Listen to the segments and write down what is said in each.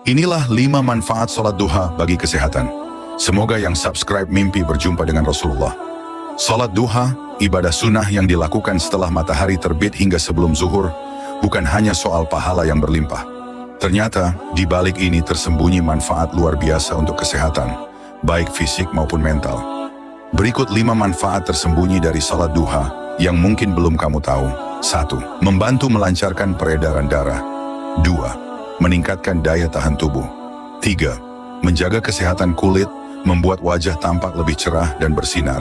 Inilah 5 manfaat sholat duha bagi kesehatan. Semoga yang subscribe mimpi berjumpa dengan Rasulullah. Sholat duha, ibadah sunnah yang dilakukan setelah matahari terbit hingga sebelum zuhur, bukan hanya soal pahala yang berlimpah. Ternyata, di balik ini tersembunyi manfaat luar biasa untuk kesehatan, baik fisik maupun mental. Berikut 5 manfaat tersembunyi dari sholat duha yang mungkin belum kamu tahu. 1. Membantu melancarkan peredaran darah. 2. Meningkatkan daya tahan tubuh. 3. Menjaga kesehatan kulit, membuat wajah tampak lebih cerah dan bersinar.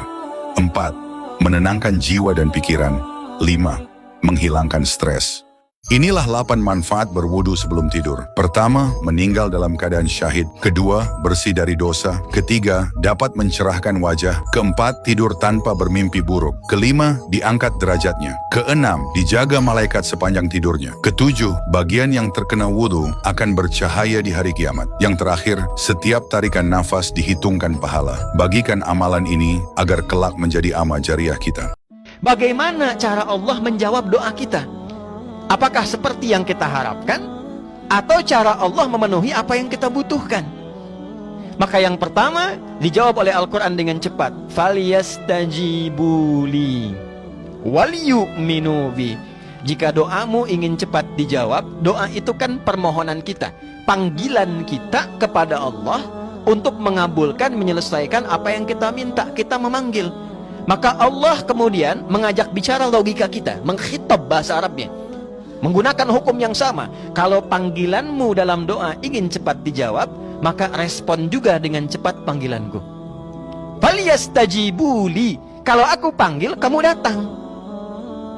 4. Menenangkan jiwa dan pikiran. 5. Menghilangkan stres. Inilah 8 manfaat berwudu sebelum tidur. Pertama, meninggal dalam keadaan syahid. Kedua, bersih dari dosa. Ketiga, dapat mencerahkan wajah. Keempat, tidur tanpa bermimpi buruk. Kelima, diangkat derajatnya. Keenam, dijaga malaikat sepanjang tidurnya. Ketujuh, bagian yang terkena wudu akan bercahaya di hari kiamat. Yang terakhir, setiap tarikan nafas dihitungkan pahala. Bagikan amalan ini agar kelak menjadi amal jariah kita. Bagaimana cara Allah menjawab doa kita? Apakah seperti yang kita harapkan? Atau cara Allah memenuhi apa yang kita butuhkan? Maka yang pertama dijawab oleh Al-Quran dengan cepat. Falyastajibuli waliyu'minu bi. Jika doamu ingin cepat dijawab, doa itu kan permohonan kita, panggilan kita kepada Allah untuk mengabulkan, menyelesaikan apa yang kita minta. Kita memanggil. Maka Allah kemudian mengajak bicara logika kita, mengkhitab bahasa Arabnya, menggunakan hukum yang sama. Kalau panggilanmu dalam doa ingin cepat dijawab, maka respon juga dengan cepat panggilanku. Falyastajibuli. Kalau aku panggil, kamu datang.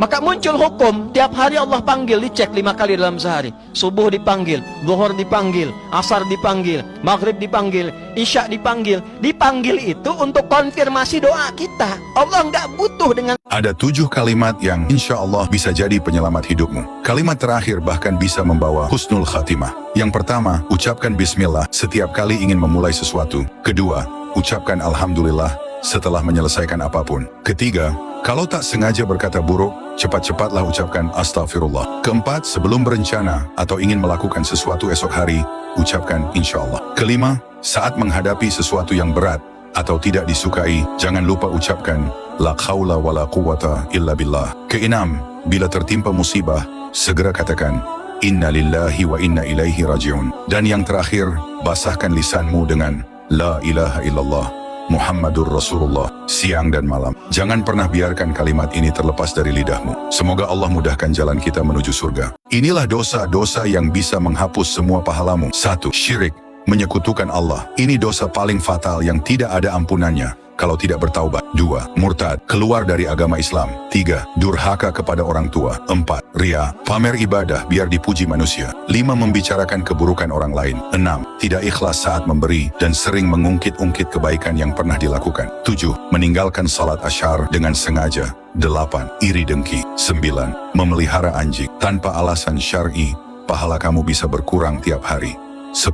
Maka muncul hukum, tiap hari Allah panggil, dicek 5 kali dalam sehari. Subuh dipanggil, zuhur dipanggil, asar dipanggil, maghrib dipanggil, isya dipanggil. Dipanggil itu untuk konfirmasi doa kita. Allah nggak butuh dengan... Ada 7 kalimat yang insya Allah bisa jadi penyelamat hidupmu. Kalimat terakhir bahkan bisa membawa husnul khatimah. Yang pertama, ucapkan bismillah setiap kali ingin memulai sesuatu. Kedua, ucapkan alhamdulillah setelah menyelesaikan apapun. Ketiga, kalau tak sengaja berkata buruk, cepat-cepatlah ucapkan astagfirullah. Keempat, sebelum berencana atau ingin melakukan sesuatu esok hari, ucapkan insya Allah. Kelima, saat menghadapi sesuatu yang berat atau tidak disukai, jangan lupa ucapkan la haula wala quwata illa billah. Keenam, bila tertimpa musibah, segera katakan inna lillahi wa inna ilaihi rajiun. Dan yang terakhir, basahkan lisanmu dengan la ilaha illallah Muhammadur Rasulullah siang dan malam. Jangan pernah biarkan kalimat ini terlepas dari lidahmu. Semoga Allah mudahkan jalan kita menuju surga. Inilah dosa-dosa yang bisa menghapus semua pahalamu. 1. Syirik, menyekutukan Allah. Ini dosa paling fatal yang tidak ada ampunannya kalau tidak bertaubat. 2. Murtad, keluar dari agama Islam. 3. Durhaka kepada orang tua. 4. Ria, pamer ibadah biar dipuji manusia. 5. Membicarakan keburukan orang lain. 6. Tidak ikhlas saat memberi dan sering mengungkit-ungkit kebaikan yang pernah dilakukan. 7. Meninggalkan salat asyar dengan sengaja. 8. Iri dengki. 9. Memelihara anjing tanpa alasan syar'i, pahala kamu bisa berkurang tiap hari. 10.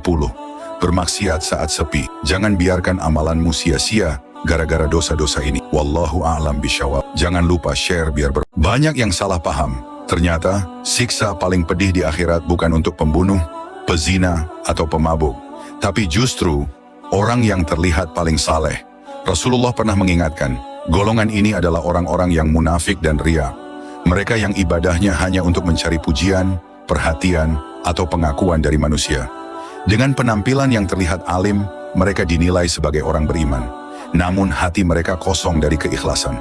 Bermaksiat saat sepi. Jangan biarkan amalanmu sia-sia gara-gara dosa-dosa ini. Wallahu a'lam bisyawab. Jangan lupa share biar banyak yang salah paham. Ternyata siksa paling pedih di akhirat bukan untuk pembunuh, pezina, atau pemabuk, tapi justru orang yang terlihat paling saleh. Rasulullah pernah mengingatkan, golongan ini adalah orang-orang yang munafik dan ria. Mereka yang ibadahnya hanya untuk mencari pujian, perhatian, atau pengakuan dari manusia. Dengan penampilan yang terlihat alim, mereka dinilai sebagai orang beriman. Namun hati mereka kosong dari keikhlasan.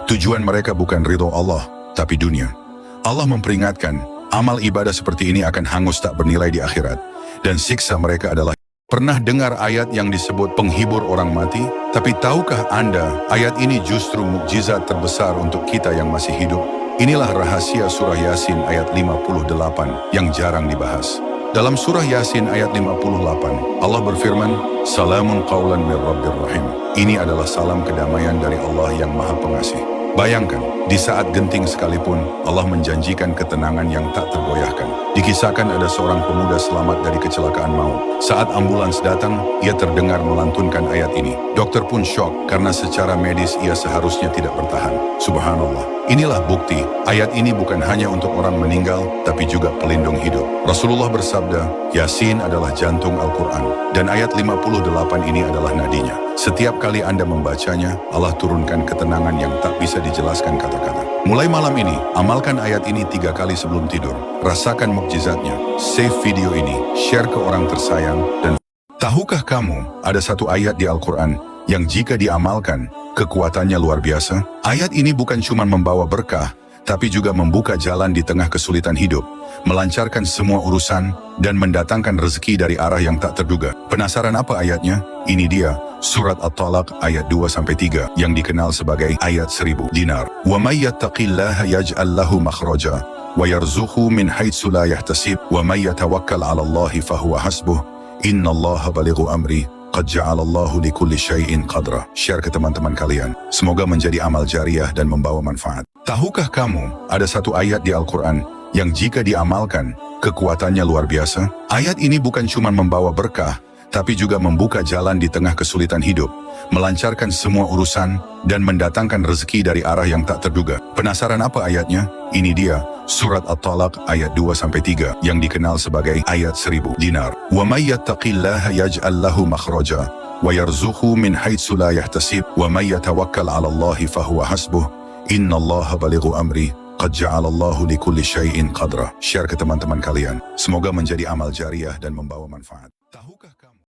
Tujuan mereka bukan ridho Allah, tapi dunia. Allah memperingatkan, amal ibadah seperti ini akan hangus tak bernilai di akhirat. Dan siksa mereka adalah... Pernah dengar ayat yang disebut penghibur orang mati? Tapi tahukah Anda, ayat ini justru mukjizat terbesar untuk kita yang masih hidup? Inilah rahasia surah Yasin ayat 58 yang jarang dibahas. Dalam surah Yasin ayat 58, Allah berfirman, Salamun qawlan mir rabbir rahim. Ini adalah salam kedamaian dari Allah yang maha pengasih. Bayangkan, di saat genting sekalipun, Allah menjanjikan ketenangan yang tak tergoyahkan. Dikisahkan ada seorang pemuda selamat dari kecelakaan maut. Saat ambulans datang, ia terdengar melantunkan ayat ini. Dokter pun syok karena secara medis ia seharusnya tidak bertahan. Subhanallah. Inilah bukti, ayat ini bukan hanya untuk orang meninggal, tapi juga pelindung hidup. Rasulullah bersabda, Yasin adalah jantung Al-Quran, dan ayat 58 ini adalah nadinya. Setiap kali Anda membacanya, Allah turunkan ketenangan yang tak bisa dijelaskan kata-kata. Mulai malam ini, amalkan ayat ini 3 kali sebelum tidur. Rasakan mukjizatnya. Save video ini, share ke orang tersayang, dan tahukah kamu, ada satu ayat di Al-Quran yang jika diamalkan, kekuatannya luar biasa? Ayat ini bukan cuma membawa berkah, tapi juga membuka jalan di tengah kesulitan hidup, melancarkan semua urusan, dan mendatangkan rezeki dari arah yang tak terduga. Penasaran apa ayatnya? Ini dia, Surat At-Talaq ayat 2-3 yang dikenal sebagai ayat 1000 dinar. Wa may yattaqillaha yaj'al lahu makhraja wa yarzuqhu min haitsu la yahtasib wa may yatawakkal 'ala Allahi fahuwa hasbuh. Innallaha balighu amri. Qad ja'alallahu likulli syai'in qadra. Share ke teman-teman kalian. Semoga menjadi amal jariah dan membawa manfaat. Tahukah kamu, ada satu ayat di Al-Quran yang jika diamalkan, kekuatannya luar biasa? Ayat ini bukan cuma membawa berkah, tapi juga membuka jalan di tengah kesulitan hidup, melancarkan semua urusan, dan mendatangkan rezeki dari arah yang tak terduga. Penasaran apa ayatnya? Ini dia, Surat At-Talaq ayat 2-3 yang dikenal sebagai ayat 1000 dinar. Wa may yattaqillaha yaj'al lahu makhraja wa yarzuqhu min haitsu la yahtasib wa may yatawakkal 'ala Allahi fahuwa hasbuh. Innallaha balighu amri. Qad ja'alallahu likulli syai'in qadra. Share ke teman-teman kalian. Semoga menjadi amal jariah dan membawa manfaat.